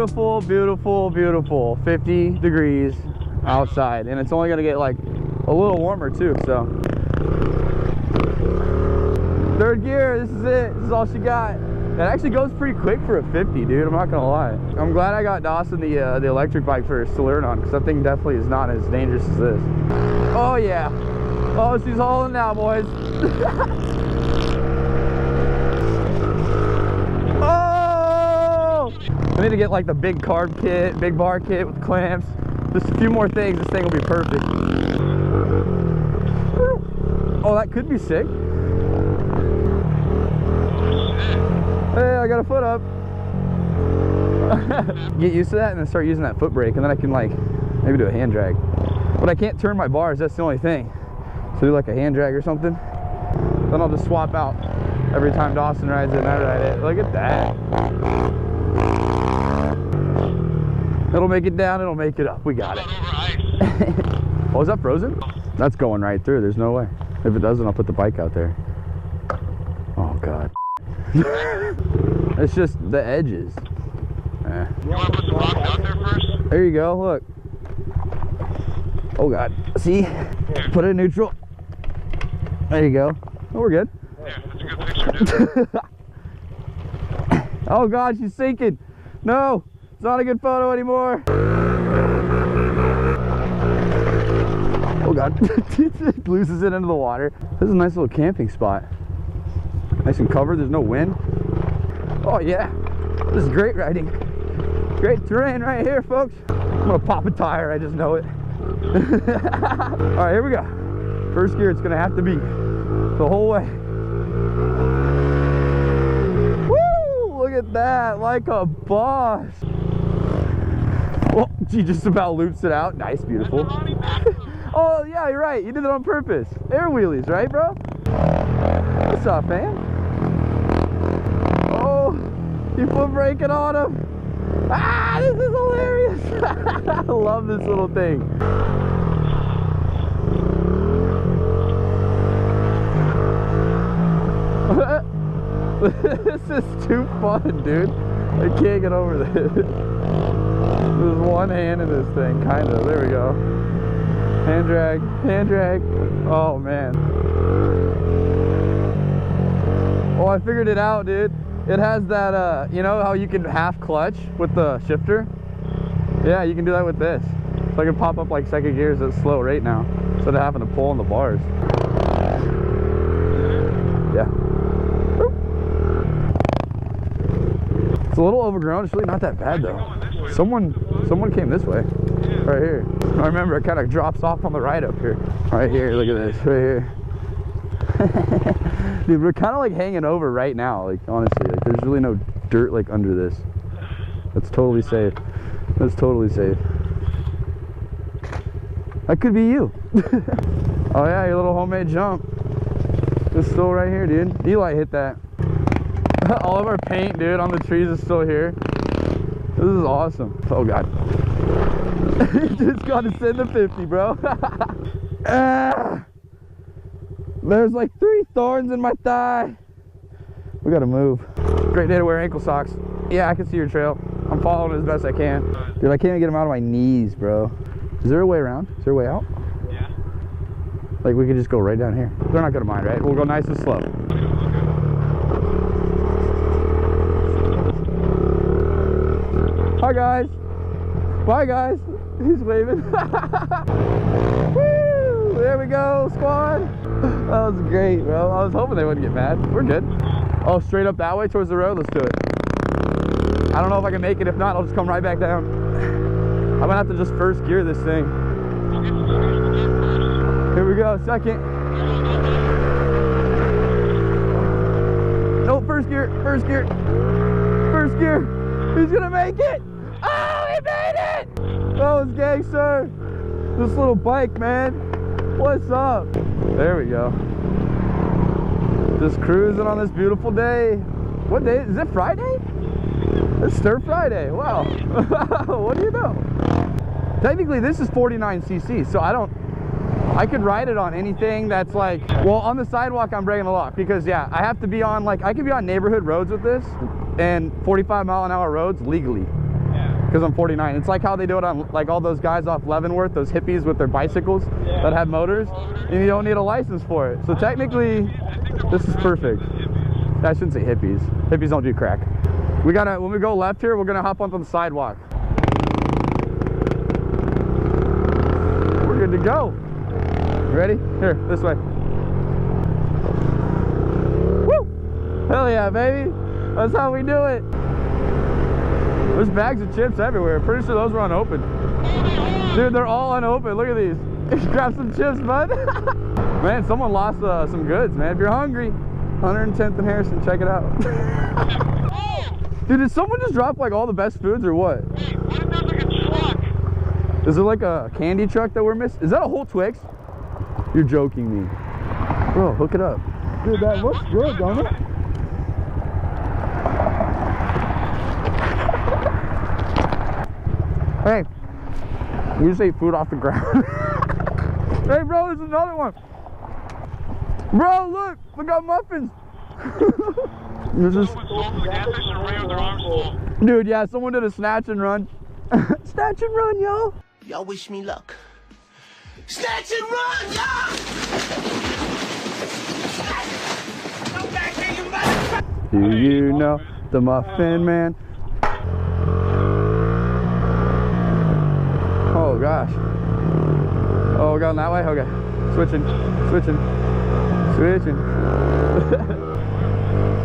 beautiful, beautiful, beautiful 50 degrees outside, and it's only gonna get like a little warmer too. So third gear, this is it. This is all she got. It actually goes pretty quick for a 50, dude. I'm not gonna lie. I'm glad I got Dawson the electric bike first to learn on, because that thing definitely is not as dangerous as this. Oh yeah. Oh, she's hauling now, boys. Oh! I need to get like the big carb kit, big bar kit with clamps. Just a few more things. This thing will be perfect. Oh, that could be sick. Hey, I got a foot up. Get used to that and then start using that foot brake, and then I can like maybe do a hand drag. But I can't turn my bars, that's the only thing. So do like a hand drag or something. Then I'll just swap out every time Dawson rides it and I ride it. Look at that. It'll make it down, it'll make it up. We got it. Oh, is that frozen? That's going right through, there's no way. If it doesn't, I'll put the bike out there. Oh God. It's just the edges. You want to put the rocks out there first? There you go, look. Oh God, see? Here. Put it in neutral. There you go. Oh, we're good. Yeah, that's a good picture, dude. Oh God, she's sinking. No, it's not a good photo anymore. Oh God, it loses it into the water. This is a nice little camping spot. Nice and covered, there's no wind. Oh yeah, this is great riding. Great terrain right here, folks. I'm gonna pop a tire, I just know it. All right, here we go. First gear, it's gonna have to be the whole way. Woo, look at that, like a boss. Oh, she just about loops it out. Nice, beautiful. Oh yeah, you're right, you did it on purpose. Air wheelies, right, bro? What's up, man? Oh, you foot braking on him. Ah, this is hilarious. I love this little thing. This is too fun, dude. I can't get over this. There's one hand in this thing, kind of. There we go. Hand drag, hand drag. Oh, man. Oh, I figured it out, dude. It has that, you know how you can half clutch with the shifter? Yeah, you can do that with this. So I can pop up like second gears at a slow rate now, instead of having to pull on the bars. Yeah. It's a little overgrown. It's really not that bad though. Someone came this way. Right here. I remember it kind of drops off on the right up here. Right here, look at this, right here. Dude, we're kind of like hanging over right now, like honestly, like there's really no dirt like under this. That's totally safe. That's totally safe. That could be you. Oh yeah, your little homemade jump. It's still right here, dude. Eli hit that. All of our paint, dude, on the trees is still here. This is awesome. Oh God. Just gotta send the 50, bro. Ah! There's like 3 thorns in my thigh. We gotta move. Great day to wear ankle socks. Yeah, I can see your trail. I'm following it as best I can. Dude, I can't even get them out of my knees, bro. Is there a way around? Is there a way out? Yeah. Like we could just go right down here. They're not gonna mind, right? We'll go nice and slow. Hi guys. Bye guys. He's waving. Woo! There we go, squad. That was great, bro. I was hoping they wouldn't get mad. We're good. Oh, straight up that way towards the road? Let's do it. I don't know if I can make it. If not, I'll just come right back down. I'm gonna have to just first gear this thing. Here we go, second. No, first gear, first gear. First gear. He's gonna make it. Oh, he made it. That was gangster. This little bike, man. What's up? There we go. Just cruising on this beautiful day. What day? Is it Friday? It's Stir Friday. Wow. What do you know? Technically, this is 49cc, so I could ride it on anything that's like, well, on the sidewalk, I'm breaking the law because, yeah, I have to be on, like, I can be on neighborhood roads with this and 45-mile-an-hour roads legally. Yeah. because I'm 49. It's like how they do it on like all those guys off Leavenworth, those hippies with their bicycles that have motors, and you don't need a license for it. So technically, this is perfect. I shouldn't say hippies. Hippies don't do crack. When we go left here, we're gonna hop onto the sidewalk. We're good to go. Ready? Here, this way. Woo! Hell yeah, baby. That's how we do it. There's bags of chips everywhere. Pretty sure those were unopened. Dude, they're all unopened. Look at these. Grab some chips, bud. Man, someone lost some goods, man. If you're hungry, 110th and Harrison, check it out. Dude, did someone just drop like all the best foods or what? Hey, what if there's like a truck? Is there like a candy truck that we're missing? Is that a whole Twix? You're joking me. Bro, hook it up. Dude, that looks good, don't it? Hey, you just ate food off the ground. Hey, bro, there's another one. Bro, look, we got muffins. Dude, yeah, someone did a snatch and run. Snatch and run, yo. Y'all wish me luck. Snatch and run, y'all! Do you know the Muffin Man? Oh gosh. Oh, we're going that way? Okay. Switching.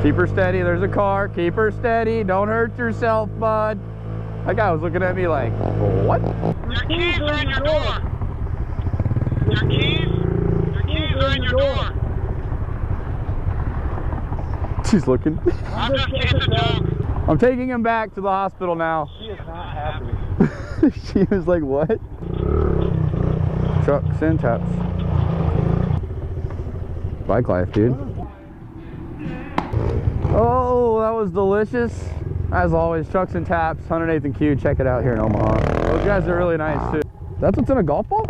Keep her steady. There's a car. Keep her steady. Don't hurt yourself, bud. That guy was looking at me like, what? Your keys are in your door. Your keys are in your door. She's looking. I'm just kidding, a joke. I'm taking him back to the hospital now. She is not happy. She was like, what? Trucks and taps. Bike life, dude. Oh, that was delicious. As always, Trucks and Taps, 108th and Q. Check it out here in Omaha. Those guys are really nice too. That's what's in a golf ball?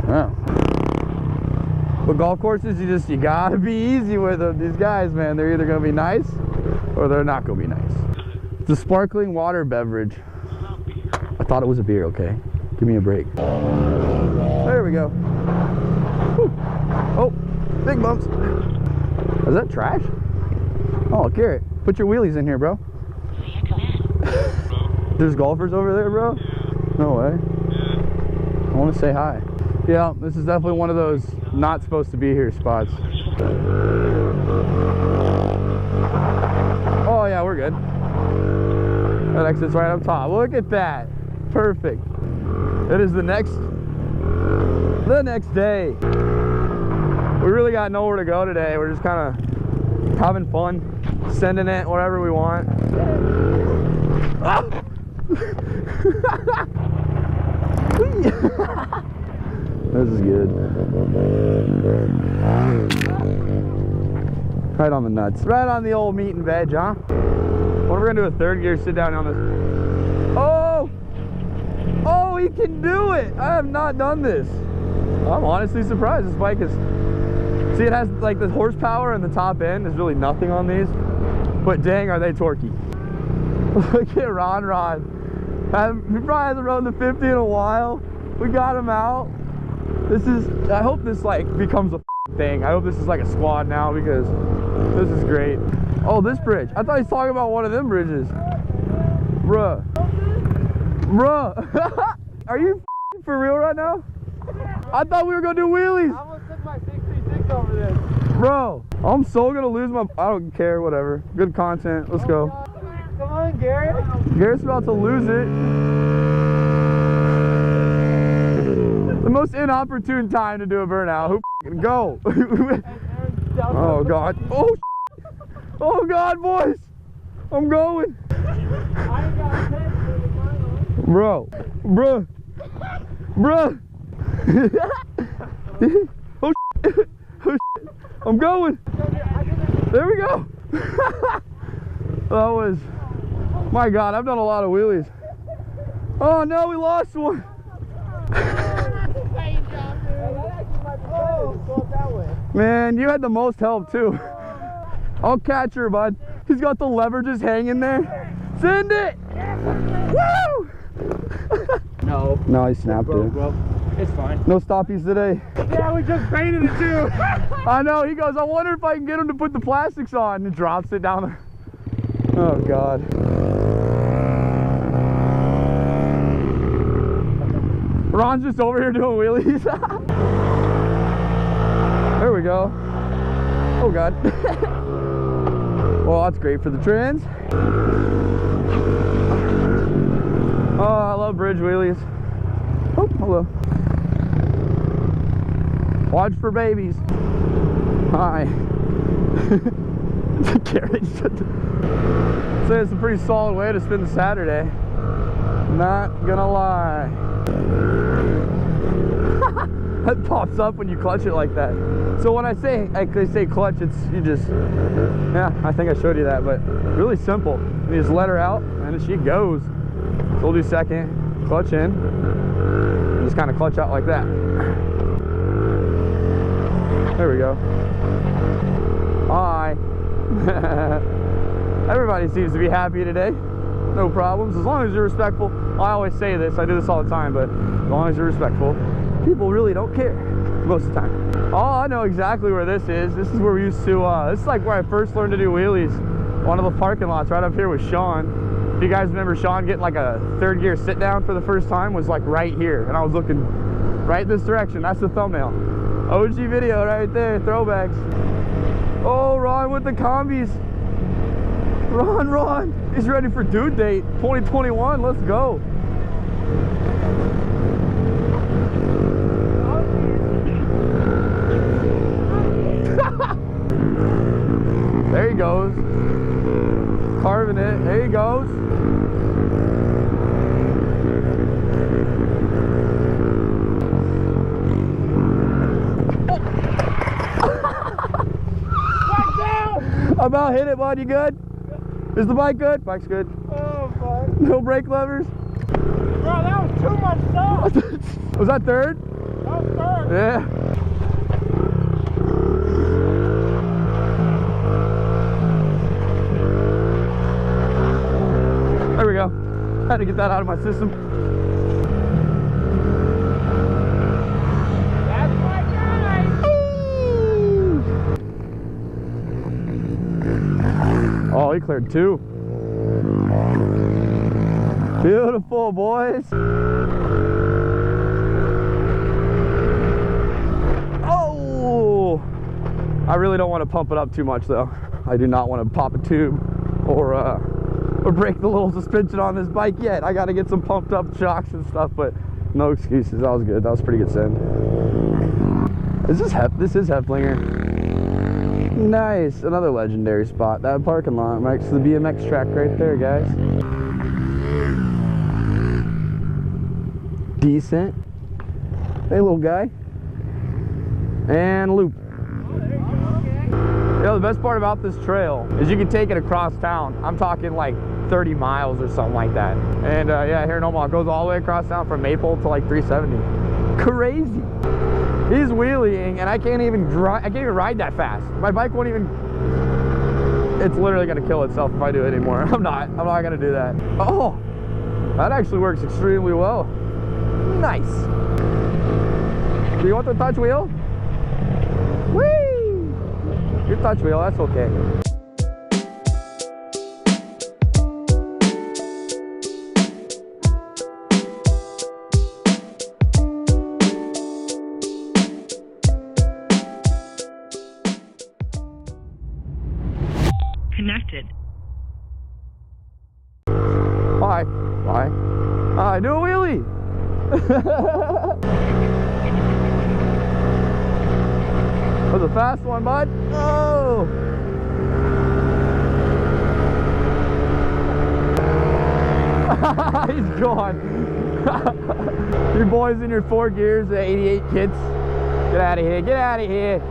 Yeah. But golf courses, you gotta be easy with them. These guys, man, they're either gonna be nice or they're not gonna be nice. It's a sparkling water beverage. I thought it was a beer, okay? Give me a break. There we go. Whew. Oh, big bumps. Is that trash? Oh, Garrett, put your wheelies in here, bro. There's golfers over there, bro? No way. I want to say hi. Yeah, this is definitely one of those not supposed to be here spots. Oh yeah, we're good. That exit's right up top. Look at that. Perfect. It is the next day. We really got nowhere to go today. We're just kind of having fun, sending it wherever we want. Ah! This is good. Right on the nuts. Right on the old meat and veg, huh? What if we're gonna do a third gear sit down on this? Oh! Oh, he can do it! I have not done this. I'm honestly surprised. This bike is... See, it has like the horsepower and the top end. There's really nothing on these. But dang, are they torquey. Look at Ron. He probably hasn't rode the 50 in a while. We got him out. I hope this like becomes a thing. I hope this is like a squad now because this is great. Oh, this bridge. I thought he was talking about one of them bridges. Bruh. Are you for real right now? I thought we were gonna do wheelies. I almost took my 636 over this. Bro, I'm so gonna lose my... I don't care, whatever. Good content. Let's go. Come on, Garrett. Garrett's about to lose it. The most inopportune time to do a burnout. Who f***ing go? Oh God. Oh, oh God, boys. I'm going. Bro. Oh, oh, I'm going. There we go. That was... My God, I've done a lot of wheelies. Oh no, we lost one. Man, you had the most help too. I'll catch her, bud. He's got the lever just hanging there. Send it! Woo! No. No, he snapped it. Bro, it's fine. No stoppies today. Yeah, we just painted it too. I know. He goes, I wonder if I can get him to put the plastics on. And drops it down there. Oh, God. Ron's just over here doing wheelies. There we go. Oh, God. Well, that's great for the trends. Oh, I love bridge wheelies. Oh, hello. Watch for babies. Hi. Carriage. So it's a pretty solid way to spend the Saturday. Not gonna lie. That pops up when you clutch it like that. So when I say clutch, it's you just, yeah, I think I showed you that, but really simple. You just let her out and she goes. So we'll do second, clutch in, just kind of clutch out like that. There we go. Hi. Everybody seems to be happy today. No problems, as long as you're respectful. I always say this, I do this all the time, but as long as you're respectful, people really don't care most of the time. Oh, I know exactly where this is. This is where we used to, this is like where I first learned to do wheelies. One of the parking lots right up here with Sean. If you guys remember Sean getting like a third gear sit down for the first time, was like right here. And I was looking right this direction. That's the thumbnail. OG video right there, throwbacks. Oh, Ron with the combis. Ron, he's ready for due date 2021. Let's go. There he goes. Carving it. There he goes. About hit it, bud. You good? Is the bike good? Bike's good. Oh, fuck. No brake levers? Bro, that was too much stuff. Was that third? That was third. Yeah. There we go. Had to get that out of my system. That's my guy. Oh, he cleared two. Beautiful, boys. Oh! I really don't want to pump it up too much, though. I do not want to pop a tube or break the little suspension on this bike yet. I got to get some pumped up shocks and stuff, but no excuses. That was good. That was a pretty good send. This is Heflinger. Nice. Another legendary spot. That parking lot next to the BMX track right there, guys. Decent. Hey, little guy. And loop. You know, the best part about this trail is you can take it across town. I'm talking like 30 miles or something like that. And yeah, here in Omaha, it goes all the way across town from Maple to like 370. Crazy. He's wheeling and I can't even ride that fast. My bike won't even, it's literally gonna kill itself if I do it anymore. I'm not gonna do that. Oh, that actually works extremely well. Nice. Do you want the touch wheel? Whee! Your touch wheel, that's okay. Connected. Bye. Do a wheelie. That was a fast one, bud. Oh. He's gone. You boys in your 4 gears, the 88 kids. Get out of here. Get out of here.